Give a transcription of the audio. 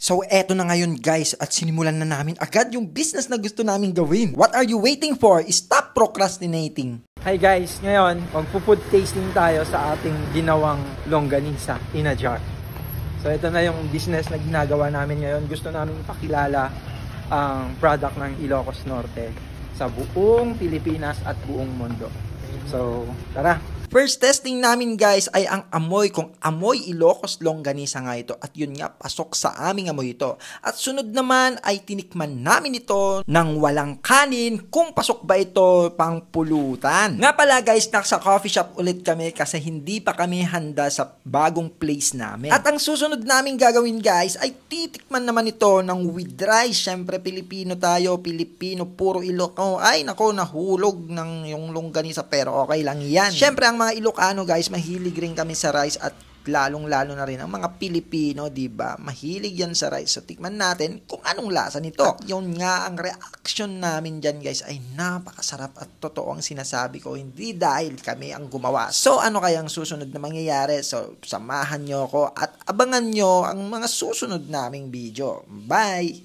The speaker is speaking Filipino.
So eto na ngayon guys at sinimulan na namin agad yung business na gusto namin gawin. What are you waiting for? Stop procrastinating! Hi guys, ngayon magpo-food tasting tayo sa ating ginawang longganisa in a jar. So ito na yung business na ginagawa namin ngayon. Gusto namin ipakilala ang product ng Ilocos Norte sa buong Pilipinas at buong mundo. So tara! First testing namin guys ay ang amoy, kung amoy Ilocos longganisa nga ito, at yun nga pasok sa aming amoy ito. At sunod naman ay tinikman namin ito ng walang kanin kung pasok ba ito pang pulutan. Nga pala guys, nasa coffee shop ulit kami kasi hindi pa kami handa sa bagong place namin. At ang susunod namin gagawin guys ay titikman naman ito ng with rice. Syempre Pilipino tayo, Pilipino, puro Ilocos. Ay nako, nahulog ng yung longganisa pero okay lang yan. Syempre ang mga Ilocano guys, mahilig rin kami sa rice at lalong-lalo na rin ang mga Pilipino, 'di ba? Mahilig yan sa rice. So tikman natin kung anong lasa nito. At yun nga ang reaction namin diyan guys ay napakasarap at totoo ang sinasabi ko, hindi dahil kami ang gumawa. So ano kayang susunod na mangyayari? So samahan nyo ko at abangan nyo ang mga susunod naming video. Bye!